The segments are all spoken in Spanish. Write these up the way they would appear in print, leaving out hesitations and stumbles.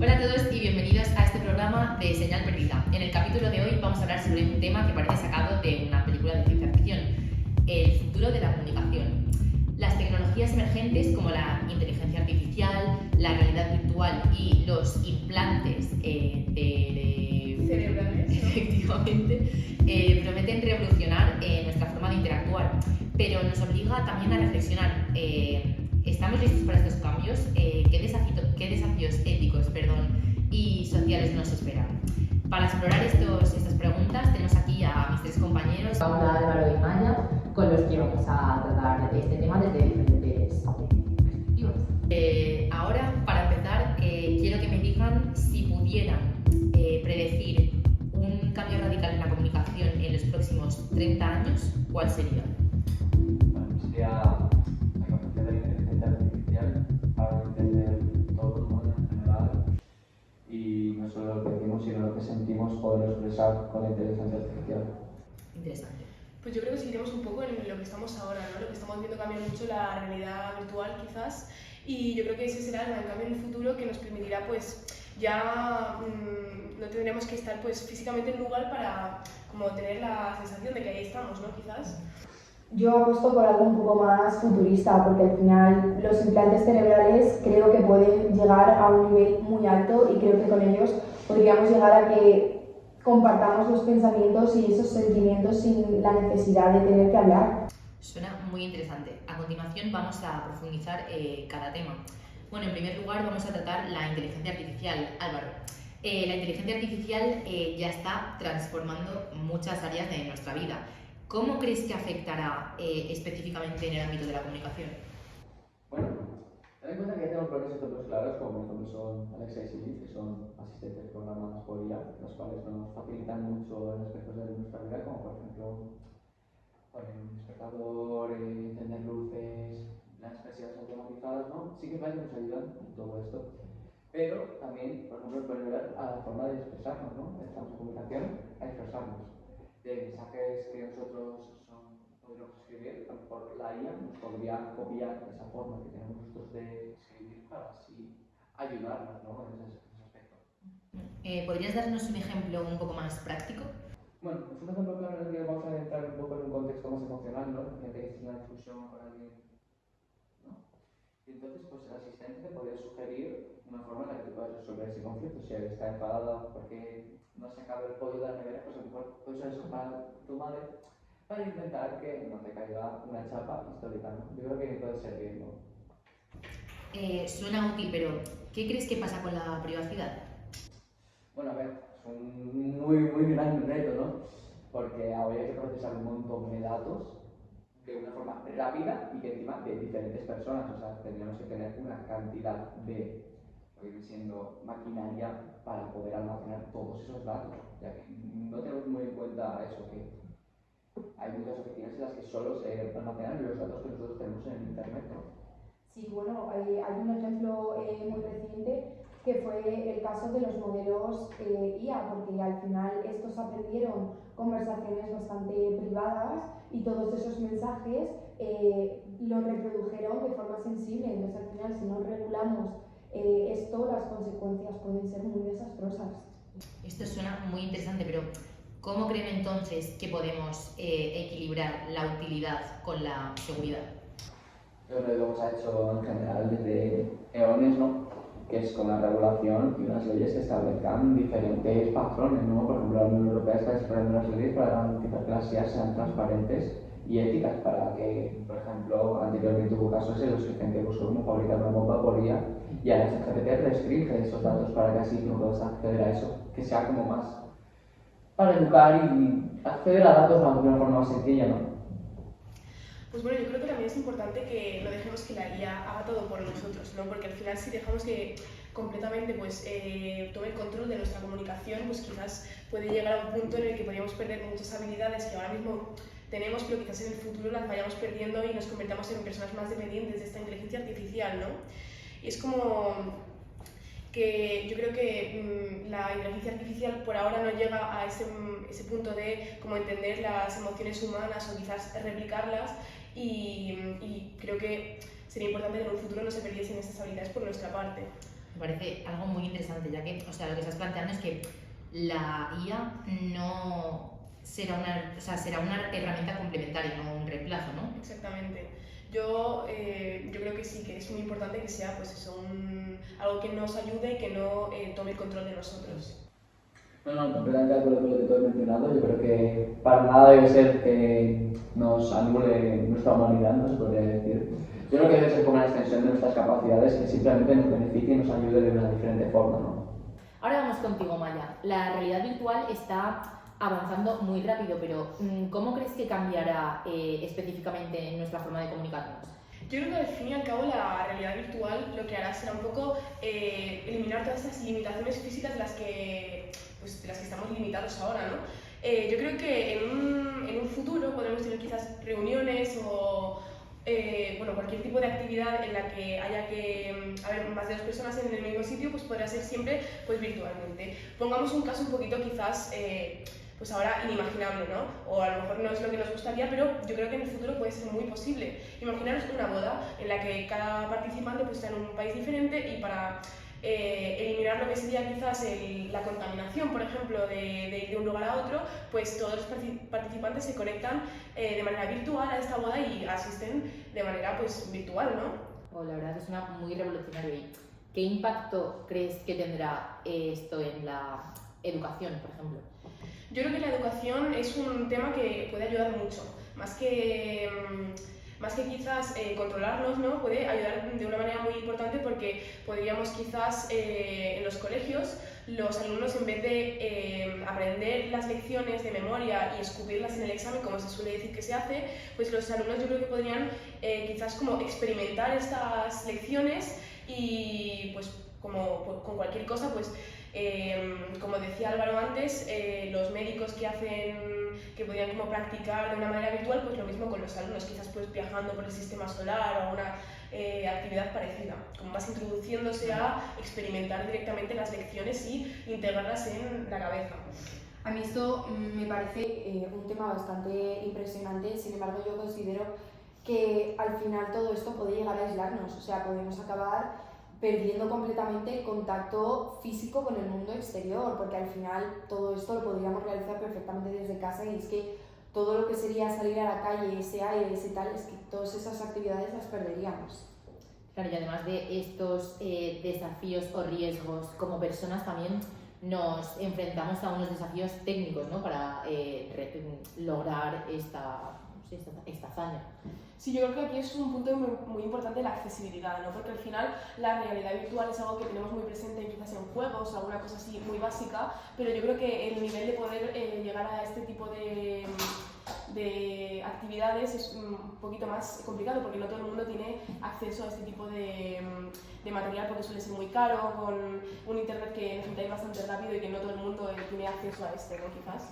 Hola a todos y bienvenidos a este programa de Señal Perdida. En el capítulo de hoy vamos a hablar sobre un tema que parece sacado de una película de ciencia ficción, el futuro de la comunicación. Las tecnologías emergentes como la inteligencia artificial, la realidad virtual y los implantes cerebrales, ¿no? Efectivamente, prometen revolucionar nuestra forma de interactuar, pero nos obliga también a reflexionar. ¿Estamos listos para estos cambios? ¿Qué desafíos éticos y sociales nos esperan? Para explorar estas preguntas tenemos aquí a mis tres compañeros, Paula, Álvaro y Maya, con los que vamos a tratar este tema desde diferentes perspectivas. Ahora, para empezar, quiero que me digan si pudieran predecir un cambio radical en la comunicación en los próximos 30 años, ¿cuál sería? Sería la capacidad de la inteligencia artificial para entender todo, ¿no? En general, y no solo lo que decimos, sino lo que sentimos, poderlo expresar con la inteligencia artificial. Interesante. Pues yo creo que seguiremos un poco en lo que estamos ahora, ¿no? Lo que estamos viendo cambia mucho la realidad virtual quizás, y yo creo que ese será el gran cambio en el futuro que nos permitirá pues ya no tendremos que estar pues físicamente en un lugar para como tener la sensación de que ahí estamos, ¿no? Quizás. Yo apuesto por algo un poco más futurista, porque al final los implantes cerebrales creo que pueden llegar a un nivel muy alto y creo que con ellos podríamos llegar a que compartamos los pensamientos y esos sentimientos sin la necesidad de tener que hablar. Suena muy interesante. A continuación vamos a profundizar cada tema. Bueno, en primer lugar vamos a tratar la inteligencia artificial. Álvaro, la inteligencia artificial ya está transformando muchas áreas de nuestra vida. ¿Cómo crees que afectará específicamente en el ámbito de la comunicación? Bueno, ten en cuenta que ya tenemos varios ejemplos claros, como por ejemplo son Alexa y Siri, que son asistentes programados por IA, los cuales nos facilitan mucho en aspectos de nuestra vida, como por ejemplo poner un despertador, encender luces, las persianas automatizadas, ¿no? Sí que es verdad que nos ayudan en todo esto, pero también, por ejemplo, pueden ayudar a la forma de expresarnos, ¿no? Estamos en comunicación, a expresarnos. De mensajes que nosotros podríamos escribir, a lo mejor la IA nos podría copiar esa forma que tenemos nosotros de escribir para así ayudarnos, ¿no? en ese aspecto. ¿Podrías darnos un ejemplo un poco más práctico? Bueno, pues un ejemplo claro en el que vamos a entrar un poco en un contexto más emocional, ¿no? En que es una discusión con alguien, ¿no? Y entonces, pues el asistente te podría sugerir una forma en la que tú puedas resolver ese conflicto. Si él está enfadado porque no se acaba el pollo de la nevera, pues a lo mejor puedes usar eso para tu madre para intentar que no te caiga una chapa histórica, ¿no? Yo creo que puede servir, ¿no? Suena útil, pero ¿qué crees que pasa con la privacidad? Bueno, a ver, es un muy gran reto, ¿no? Porque habría que procesar un montón de datos de una forma rápida y que encima de diferentes personas, o sea, tendríamos que tener una cantidad de lo que viene siendo maquinaria para poder almacenar todos esos datos, ya que no tenemos muy en cuenta eso, que hay muchas oficinas en las que solo se almacenan los datos que nosotros tenemos en internet, ¿no? Sí, bueno, hay un ejemplo muy reciente que fue el caso de los modelos IA, porque al final estos aprendieron conversaciones bastante privadas y todos esos mensajes los reprodujeron de forma sensible. Entonces al final, si no regulamos esto, las consecuencias pueden ser muy desastrosas. Esto suena muy interesante, pero ¿cómo creen entonces que podemos equilibrar la utilidad con la seguridad? Yo creo que lo hemos hecho en general desde eones, ¿no? Que es con la regulación y unas leyes que establezcan diferentes patrones, ¿no? Por ejemplo, la Unión Europea está desarrollando unas leyes para garantizar que las IAs sean transparentes y éticas, para que, por ejemplo, anteriormente hubo casos en los que gente buscó cómo fabricar una bomba por IA y ahora ChatGPT restringe esos datos para que así no puedas acceder a eso, que sea como más para educar y acceder a datos de una forma más sencilla, ¿no? Pues bueno, yo creo que también es importante que no dejemos que la IA haga todo por nosotros, ¿no? Porque al final si dejamos que completamente pues, tome el control de nuestra comunicación, pues quizás puede llegar a un punto en el que podríamos perder muchas habilidades que ahora mismo tenemos, pero quizás en el futuro las vayamos perdiendo y nos convertamos en personas más dependientes de esta inteligencia artificial, ¿no? Y es como que yo creo que la inteligencia artificial por ahora no llega a ese punto de como entender las emociones humanas o quizás replicarlas y creo que sería importante que en un futuro no se perdiesen estas habilidades por nuestra parte. Me parece algo muy interesante, ya que, o sea, lo que estás planteando es que la IA no será una, o sea, será una herramienta complementaria, no un reemplazo, ¿no? Exactamente. Yo creo que sí, que es muy importante que sea pues eso, algo que nos ayude y que no tome el control de nosotros. No, completamente de acuerdo con lo que tú has mencionado. Yo creo que para nada debe ser que nos anule nuestra humanidad, ¿no? Se podría decir. Yo creo que debe ser como una extensión de nuestras capacidades que simplemente nos beneficie y nos ayude de una diferente forma, ¿no? Ahora vamos contigo, Maya. La realidad virtual está avanzando muy rápido, pero ¿cómo crees que cambiará específicamente nuestra forma de comunicarnos? Yo creo que al fin y al cabo la realidad virtual lo que hará será un poco eliminar todas estas limitaciones físicas de las que estamos limitados ahora, ¿no? Yo creo que en un futuro podremos tener quizás reuniones o bueno, cualquier tipo de actividad en la que haya que haber más de 2 personas en el mismo sitio, pues podrá ser siempre pues virtualmente. Pongamos un caso un poquito quizás pues ahora inimaginable, ¿no? O a lo mejor no es lo que nos gustaría, pero yo creo que en el futuro puede ser muy posible. Imaginaros una boda en la que cada participante pues, está en un país diferente y para eliminar lo que sería quizás la contaminación, por ejemplo, de ir de un lugar a otro, pues todos los participantes se conectan de manera virtual a esta boda y asisten de manera pues virtual, ¿no? Oh, la verdad que suena muy revolucionario. ¿Y qué impacto crees que tendrá esto en la educación, por ejemplo? Yo creo que la educación es un tema que puede ayudar mucho, más que quizás controlarnos, ¿no? Puede ayudar de una manera muy importante porque podríamos quizás en los colegios los alumnos en vez de aprender las lecciones de memoria y escupirlas en el examen, como se suele decir que se hace, pues los alumnos yo creo que podrían quizás como experimentar estas lecciones y pues como con cualquier cosa pues como decía Álvaro antes, los médicos que podían como practicar de una manera virtual, pues lo mismo con los alumnos, quizás pues viajando por el sistema solar o una actividad parecida, como más introduciéndose a experimentar directamente las lecciones y integrarlas en la cabeza. A mí esto me parece un tema bastante impresionante, sin embargo yo considero que al final todo esto puede llegar a aislarnos, o sea, podemos acabar perdiendo completamente el contacto físico con el mundo exterior, porque al final todo esto lo podríamos realizar perfectamente desde casa y es que todo lo que sería salir a la calle, ese aire, ese tal, es que todas esas actividades las perderíamos. Claro, y además de estos desafíos o riesgos, como personas también nos enfrentamos a unos desafíos técnicos, ¿no? Para lograr esta hazaña. Sí, yo creo que aquí es un punto muy importante la accesibilidad, ¿no? Porque al final la realidad virtual es algo que tenemos muy presente quizás en juegos, alguna cosa así muy básica, pero yo creo que el nivel de poder llegar a este tipo de actividades es un poquito más complicado porque no todo el mundo tiene acceso a este tipo de material porque suele ser muy caro, con un internet que necesita ir bastante rápido y que no todo el mundo tiene acceso a este, ¿no? Quizás.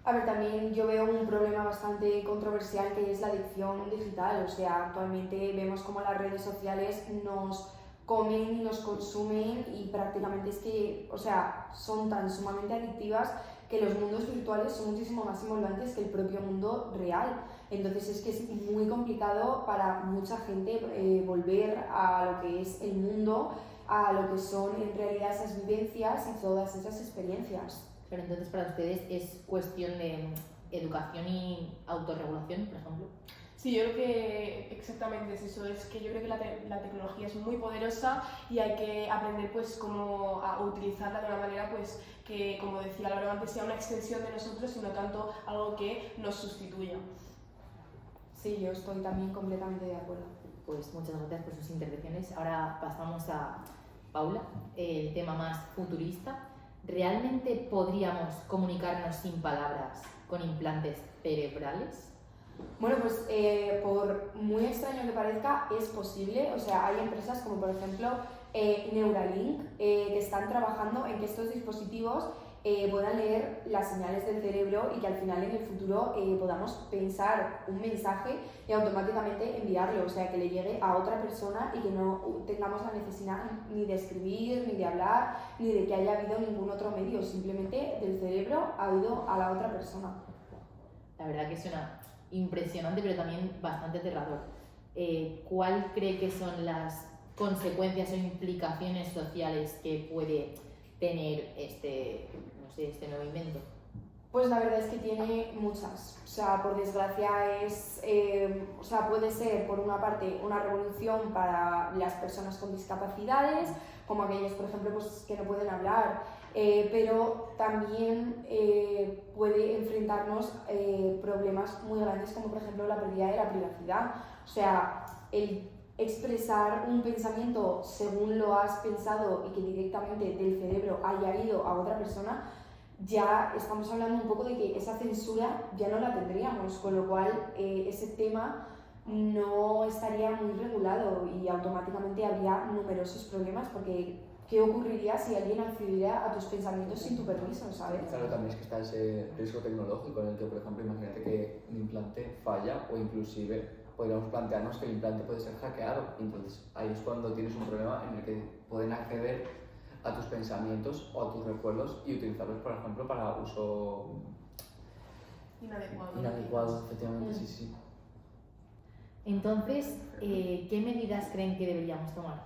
A ver, también yo veo un problema bastante controversial que es la adicción digital, o sea, actualmente vemos como las redes sociales nos comen y nos consumen y prácticamente es que, o sea, son tan sumamente adictivas que los mundos virtuales son muchísimo más estimulantes que el propio mundo real. Entonces es que es muy complicado para mucha gente volver a lo que es el mundo, a lo que son en realidad esas vivencias y todas esas experiencias. Pero entonces para ustedes es cuestión de educación y autorregulación, por ejemplo. Sí, yo creo que exactamente es eso, es que yo creo que la tecnología es muy poderosa y hay que aprender pues como a utilizarla de una manera pues que, como decía Álvaro antes, sea una extensión de nosotros y no tanto algo que nos sustituya. Sí, yo estoy también completamente de acuerdo. Pues muchas gracias por sus intervenciones. Ahora pasamos a Paula, el tema más futurista. ¿Realmente podríamos comunicarnos sin palabras con implantes cerebrales? Bueno, pues por muy extraño que parezca, es posible. O sea, hay empresas como por ejemplo Neuralink que están trabajando en que estos dispositivos puedan leer las señales del cerebro y que al final en el futuro podamos pensar un mensaje y automáticamente enviarlo, o sea, que le llegue a otra persona y que no tengamos la necesidad ni de escribir, ni de hablar, ni de que haya habido ningún otro medio, simplemente del cerebro ha ido a la otra persona. La verdad que suena impresionante, pero también bastante aterrador. ¿Cuál cree que son las consecuencias o implicaciones sociales que puede tener este nuevo invento? Pues la verdad es que tiene muchas. O sea, por desgracia puede ser por una parte una revolución para las personas con discapacidades, como aquellos, por ejemplo, pues, que no pueden hablar, pero también puede enfrentarnos problemas muy grandes, como por ejemplo la pérdida de la privacidad. O sea, el expresar un pensamiento según lo has pensado y que directamente del cerebro haya ido a otra persona, ya estamos hablando un poco de que esa censura ya no la tendríamos, con lo cual ese tema no estaría muy regulado y automáticamente habría numerosos problemas, porque ¿qué ocurriría si alguien accediera a tus pensamientos sin tu permiso, sabes? Claro, también es que está ese riesgo tecnológico en el que, por ejemplo, imagínate que un implante falla o inclusive podríamos plantearnos que el implante puede ser hackeado. Entonces ahí es cuando tienes un problema en el que pueden acceder a tus pensamientos o a tus recuerdos y utilizarlos, por ejemplo, para uso inadecuado, efectivamente, sí. Entonces, ¿qué medidas creen que deberíamos tomar?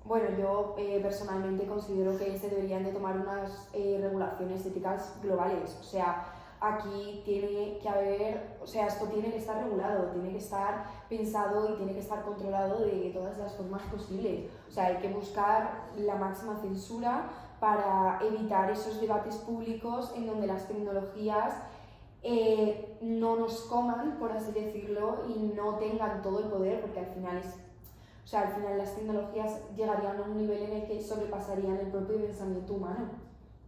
Bueno, yo personalmente considero que se deberían de tomar unas regulaciones éticas globales. O sea, aquí tiene que haber, o sea, esto tiene que estar regulado, tiene que estar pensado y tiene que estar controlado de todas las formas posibles. O sea, hay que buscar la máxima censura para evitar esos debates públicos en donde las tecnologías no nos coman, por así decirlo, y no tengan todo el poder, porque al final al final las tecnologías llegarían a un nivel en el que sobrepasarían el propio pensamiento humano.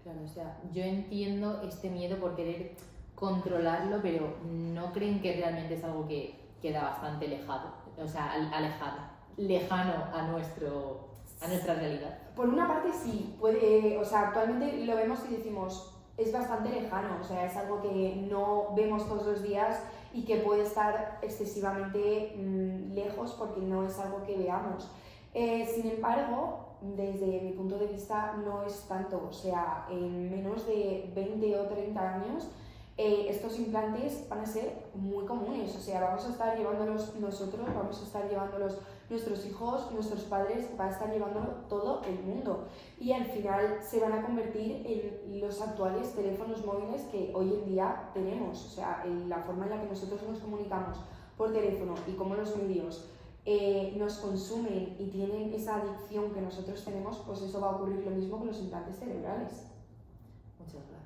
Claro, o sea, yo entiendo este miedo por querer controlarlo, pero ¿no creen que realmente es algo que queda bastante lejano a nuestra realidad? Por una parte sí, puede, o sea, actualmente lo vemos y decimos, es bastante lejano, o sea, es algo que no vemos todos los días y que puede estar excesivamente lejos porque no es algo que veamos. Sin embargo, desde mi punto de vista no es tanto, o sea, en menos de 20 o 30 años estos implantes van a ser muy comunes, o sea, vamos a estar llevándolos nosotros, vamos a estar llevándolos nuestros hijos, nuestros padres, va a estar llevándolo todo el mundo y al final se van a convertir en los actuales teléfonos móviles que hoy en día tenemos, o sea, en la forma en la que nosotros nos comunicamos por teléfono y cómo los medios nos consumen y tienen esa adicción que nosotros tenemos, pues eso va a ocurrir lo mismo con los implantes cerebrales. Muchas gracias.